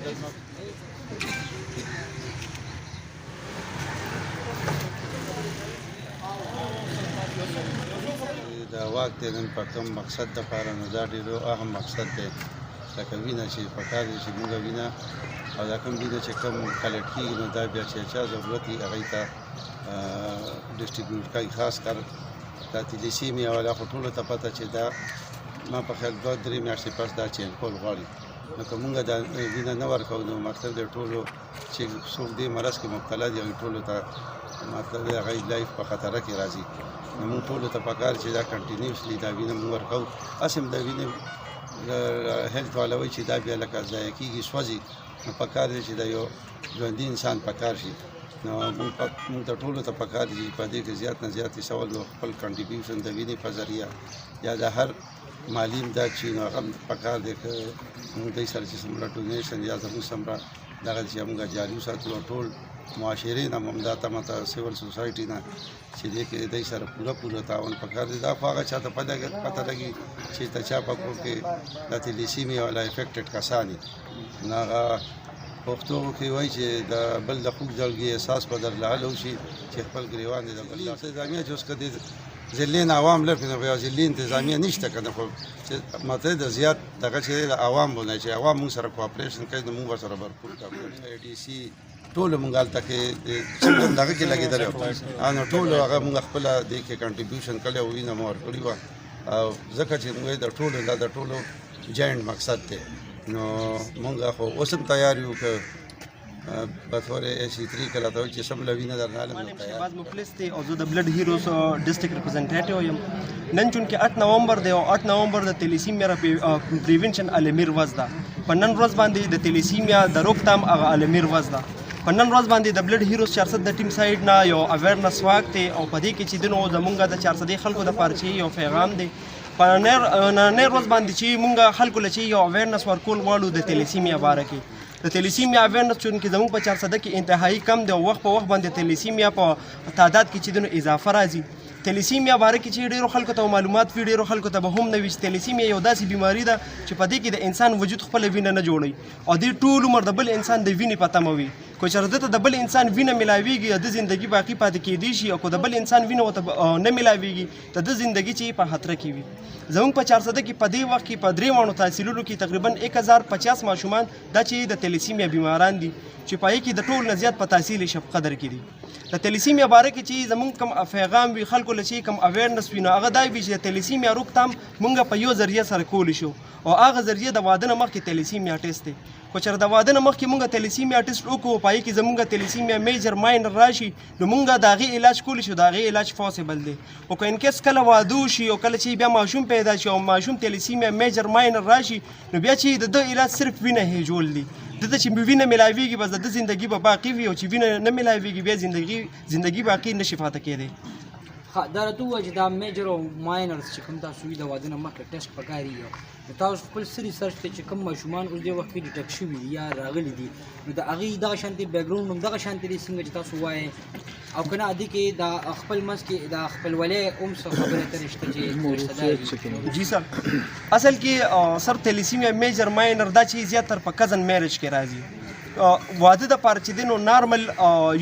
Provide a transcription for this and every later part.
د واک د نن په کوم مقصد دپاره نو دا ډېر اهم مقصد دی لکه وینه چې پکار دی چې موږ وینه او دا کوم وینه چې کوم کلکټ کېږي نو دا بیا چې چا ضرورت وي هغوی ته ډسټریبیوټ کوي خاص کر دا تیلیسیمیا والا خو ټولو ته پته چې دا ما په خیال 2-3 میاشتې پس دا چینج کول غواړي نو که موږ دا وینه نه ورکوو نو مطلب دی ټولو چې څوک دې مرض کې مبتلا دي هغوی ټولو ته مطلب دی هغوی لایف په خطره کې راځي نو موږ ټولو ته پکار چې دا کنټینیوسلی دا وینه موږ ورکوو هسې هم د وینې هیلث والا وایي چې دا بیا لکه ضایع کېږي سوځي نو پکار دی چې دا یو ژوندي انسان پکار شي نو موږ ته ټولو ته پکار دي چې په دې کې زیات نه زیات سوال خپل کنټریبیوشن د وینې په ذریعه یا د هر مالی امداد چې نو هغه پکار دی که موږ دوی سره چې څومره ډونیشن یا زموږ څومره دغه چې موږ جاري وساتو ټول معاشرې نه هم دا ته سیول سوسایټي نه چې دې کې دوی سره پوره تعاون پکار دی دا خو هغه چاته پته لګي چې د چا په کور کې د تیلیسیمیا والا افیکټډ کسان دي نو هغه پښتو کې وایي چې د بل د خوږ جلګې احساس به در له حل وشي چې خپل ګریوان دی د بل انتظامیه چې اوس که د ځلین عوام لري نو یو ځلې انتظامیه نشته که نه خو چې مطلب د زیات دغه چې د عوام باندې چې عوام موږ سره کوآپریشن کوي نو موږ ورسره بھرپور کار کوو ای ډي سي ټولو موږ هلته کې دغه کې لګېدلی وو نو ټولو هغه موږ خپله دې کې کنټریبیوشن کړی او وینه مو ورکړې وه او ځکه چې موږ د ټولو دا د ټولو جاینټ مقصد دی نو موږ خو اوس هم تیار یو که بطور AC3 کله ته چې سم لوینه درناله مو تیار شهباز مفلس دی او زه د بلډ هیروز ډسټریکټ ریپرزنټیټیو یم نن چونکې 8 نومبر دی او 8 نومبر د تیلیسیمیا پریونشن عالمي ورځ ده په نن ورځ باندې د تیلیسیمیا د روکتام هغه عالمي ورځ ده په نن ورځ باندې د بلډ هیروز 400 د ټیم سایډ نه یو اویرنس واک دی او په دې کې چې دنو زمونږ د 400 خلکو د پارچې یو پیغام دی په نن ورځ باندې چې مونږ خلکو لچې یو اویرنس ورکول غواړو د تیلیسیمیا باره کې د تیلیسیمیا اویرنس چونکې زموږ په 400 کې انتهایی کم دی او وخت په وخت باندې تیلیسیمیا په تعداد کې چې دنو اضافه راځي تیلیسیمیا باره کې چې ډېرو خلکو ته معلومات وي ډېرو خلکو ته به هم نه وي چې تیلیسیمیا یو داسې بیماري ده چې په دې کې د انسان وجود خپله وینه نه جوړوي او دې ټول عمر د بل انسان د وینې په تمه وي که چېرته دته د بل انسان وینه میلاویږي د زندګي باقي پاتې کېدی شي او که د بل انسان وینه ورته نه میلاویږي د ده زندګي چې په خطره کې وي زموږ په 400 کې په دې وخت کې په 3 وانو تحصیلونو کې تقریبا 1050 ماشومان دا چې د تیلیسیمیا بیماران دي چې په هغې کې د ټول نه زیات په تحصیل شب قدر کې دي د تیلیسیمیا باره کې چې زموږ کوم پیغام وي خلکو له چې کوم اویرنس وي نو هغه دا وي چې د تیلیسیمیا روکتام موږ په یو ذریعه سره کولی شو او هغه ذریعه د واده نه مخکې تیلیسیمیا ټیسټ دی خو چېرې د واده نه مخکې موږ تیلیسیمیا ټیسټ وکړو په هغې کې زموږ تیلیسیمیا میجر ماینر راشي نو موږ د هغې علاج کولی شو د هغې علاج پاسبل دی خو که انکیس کله واده وشي او کله چې بیا ماشوم پیدا شي او ماشوم تیلیسیمیا میجر ماینر راشي نو بیا چې د ده علاج صرف وینه هیجول دی دته چې وینه میلاویږي بس د زندگی به باقی وي او چې وینه نه میلاویږي بیا زندگی باقی نشي پاتې کېدی دا راته ووایه چې دا میجر او ماینرز چې کوم تاسو وي د واده نه مخکې ټیسټ پکار وي نو تاسو خپل څه ریسرچ دی چې کوم ماشومان اوس دې وخت کې ډیټیکټ شوي دي یا راغلي دي نو د هغې دغه شانتې بیکګراونډ هم دغه شانتې دی څنګه چې تاسو وایئ او که نه دې کې د خپل منځ کې د خپلولۍ هم څه خبرې اترې شته چې جی سر اصل کې سر تیلیسیمیا میجر ماینر دا چې زیاتر په کزن میریج کې راځي واده دپاره چې دی نو نارمل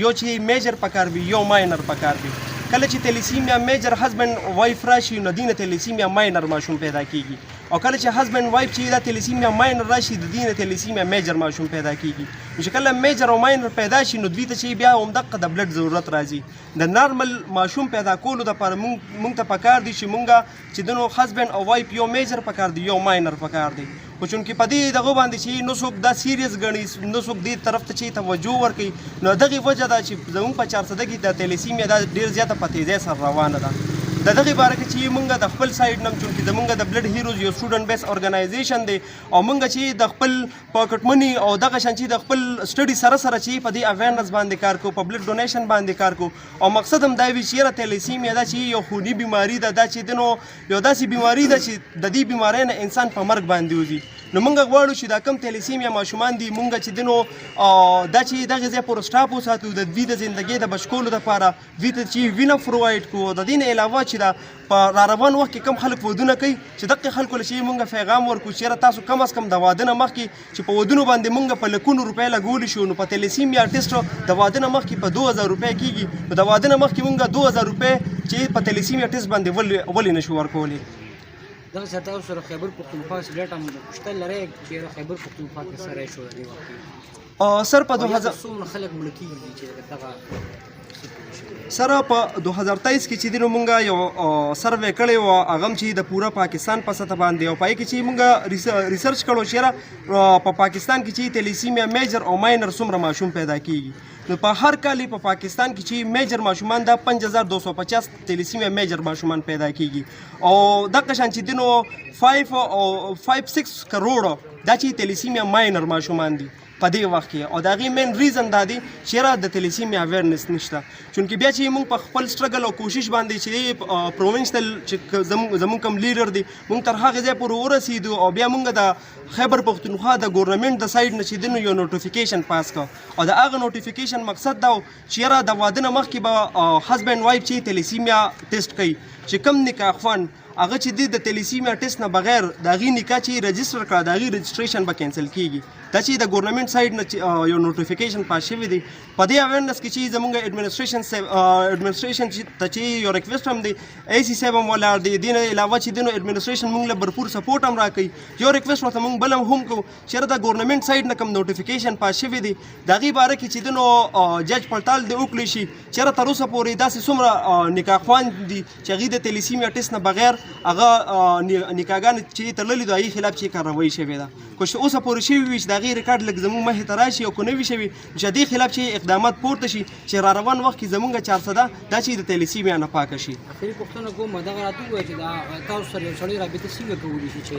یو چې میجر پکار وي یو ماینر پکار وي کله چې تیلیسیمیا میجر هسبند وایف راشي نو دینه تیلیسیمیا ماینر ماشوم پیدا کیږي او کله چې هسبند وایف چې دا تیلیسیمیا ماینر راشي د دینه تیلیسیمیا میجر ماشوم پیدا کیږي چې کله میجر او ماینر پیدا شي نو دوی ته چې بیا همدغه د بلډ ضرورت راځي د نارمل ماشوم پیدا کولو دپاره موږ ته پکار دي چې موږ چې دنو هسبند او وایف یو میجر پکار دی یو ماینر پکار دی خو چونکې په دې دغه باندې چې نو څوک دا سیریس ګڼي نو څوک دې طرف ته چې توجه ورکوي نو دغې وجه ده چې زموږ په 400 کې د تیلیسیمیا دا ډېر زیاته په تیزۍ سره روانه ده د دغې باره کې چې موږ د خپل سایډ نه چونکې زموږ د بلډ هیروز یو سټوډنټ بیس ارګنایزیشن دی او موږ چې د خپل پاکټ منی او دغه شان چې د خپل سټډي سره سره چې په دې اویرنس باندې کار کوو په بلډ ډونیشن باندې کار کوو او مقصد هم دا وي چې یاره تیلیسیمیا دا چې یو خوني بیماري ده دا چې دنو یو داسې بیماري ده چې د دې بیمارۍ نه انسان په مرګ باندې وځي نو موږ غواړو چې دا کم تیلیسیمیا ماشومان دي موږ چې دینو دا چې دغه ځای پورې سټاپ وساتو د دوی د زندګۍ د بشکولو دپاره دوی ته چې وینه پرووایډ کړو د دې نه علاوه چې دا په را روان وخت کې کم خلک ودونه کوي چې دغه خلکو له چې موږ پیغام ورکړو چې تاسو کم از کم د واده نه مخکې چې په ودونو باندې موږ په لکونو روپۍ لګولی شو نو په تیلیسیمیا ټیسټ د واده نه مخکې په 2000 روپۍ کېږي نو د واده نه مخکې موږ 2000 روپۍ چې په تیلیسیمیا ټیسټ باندې ولې نشو ورکولی دغه سره تاسو سره خیبر پښتونخوا سټیټ هم پوښتنه لرئ چې خیبر پښتونخوا کې سره شو دی وخت سر په 2000 څومره خلک مړه کېږي چې دغه سره په 2023 کې چې دی نو مونږ یو سروې کړی و هغه چې د پوره پاکستان په سطح باندې او پای کې چې مونږ ریسرچ کړو چې په پاکستان کې چې تیلیسیمیا میجر او ماینر څومره ماشوم پیدا کیږي نو په هر کال په پاکستان کې چې میجر ماشومان د 5250 تیلیسیمیا میجر ماشومان پیدا کیږي او دغه شان چې دی نو 5.6 کروڑ دا چې تیلیسیمیا ماینر ماشومان دي په دې وخت کې او د هغې مین ریزن دا دی چې د تیلیسیمیا اویرنس نشته چونکې بیا چې موږ په خپل سټرګل او کوشش باندې چې پروونشنل چې زموږ کوم لیډر دی موږ تر هغې ځای پورې ورسېدو او بیا موږ د خیبر پښتونخوا د ګورنمنټ د سایډ نه چې دی نو یو نوټیفیکیشن پاس کړ او د هغه نوټیفیکیشن مقصد دا و چې د واده نه مخکې به هسبینډ وایف چې تیلیسیمیا ټیسټ کوي چې کم نکاح خوند هغه چې دی د تیلیسیمیا ټیسټ نه بغیر د هغې نکاح چې رجسټر کړه د هغې رجسټریشن به کینسل کېږي دا چې د ګورنمنټ سایډ نه یو نوټیفیکیشن پاس شوی دی په دې اویرنس کې چې زموږ ایډمنسټریشن ته چې یو ریکویسټ هم دی ای سی صاحب هم ولاړ دی دې نه علاوه چې دی نو ایډمنسټریشن موږ له بھرپور سپورټ هم راکوي یو ریکویسټ ورته موږ بل هم کوو چې د ګورنمنټ سایډ نه کوم نوټیفیکیشن پاس شوی دی د هغې باره کې چې دی نو جج پړتال دې وکړی شي چې تر اوسه پورې داسې څومره نکاح خوان دي چې هغې د تیلیسیمیا ټیسټ نه بغیر هغه نکاحګانې چې تړلې د هغې خلاف چې کاروایي شوې ده که چې اوسه پورې شوي وي چې د هغې ریکارډ لږ زموږ مخې ته راشي او که نه وي شوي چې دې خلاف چې اقدامات پورته شي چې را روان وخت کې زموږ 400 دا چې د تیلیسیمیا نه پاکه شي اخري پوښتنه کوم دغه راته ووایه چې دا تاسو سره یو سړی رابطه څنګه کولی شي چې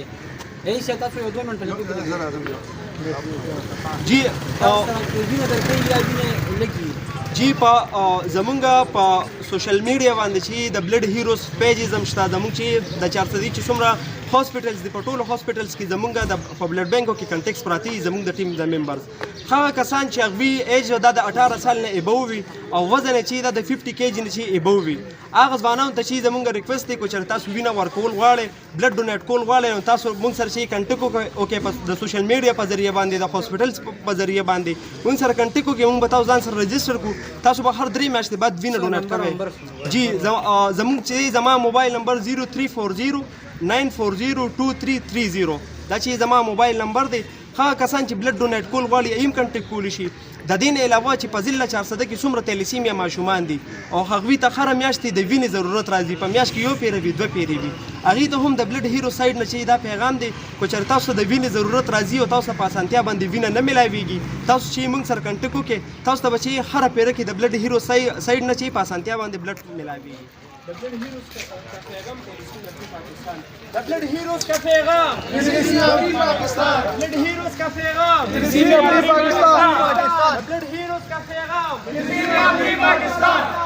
ای صاحب تاسو یو 2 منټه جی وینه درکوي یا وینه لګي جی په زمونږ په سوشل میډیا باندې چې د بلډ هیروز پیجز هم شته زمونږ چې د 400 چې څومره هاسپټلز دي په ټولو هاسپټلز کې زمونږ د په بلډ بینکو کې کنټیکټس پراته دي زمونږ د ټیم د ممبرز هغه کسان چې هغوی ایج دا د 18 سال نه ایبو وي او وزن چې دا د 50 کېجي نه چې ایبو وي هغه ځوانانو ته چې زمونږ ریکویسټ دی چې تاسو وینه ورکول غواړئ بلډ ډونیټ کول غواړئ نو تاسو موږ سره چې کنټیکټ وکړئ د سوشل میډیا په ذریعه باندې د هاسپټلز په ذریعه باندې موږ سره کنټیکټ وکړئ موږ به تاسو ځان سره رجسټر کړو تاسو به هر 3 میاشتې بعد وینه ډونیټ کوئ جی زموږ چې زما موبایل نمبر 0340 9402330 دا چې زما موبایل نمبر دی هغه کسان چې بلډ ډونیټ کول غواړي ایم کنټیکټ کولی شي د دې نه علاوه چې په ضلع 400 کې څومره تیلیسیمیا ماشومان دي او هغوی ته هره میاشت د وینې ضرورت راځي په میاشت کې یو پیره وي 2 پیره وي هغې ته هم د بلډ هیرو سایډ نه چې دا پیغام دی که چېرې تاسو د وینې ضرورت راځي او تاسو په اسانتیا باندې وینه نه میلاویږي تاسو چې موږ سره کنټیکټ وکړئ تاسو ته به چې هره پیره کې د بلډ هیرو سایډ نه چې په اسانتیا باندې بلډ میلاویږي The Blood Heroes का पैगाम तेलिसीमिया पाकिस्तान The Blood Heroes का पैगाम तेलिसीमिया पाकिस्तान The Blood Heroes का पैगाम तेलिसीमिया पाकिस्तान The Blood Heroes का पैगाम तेलिसीमिया पाकिस्तान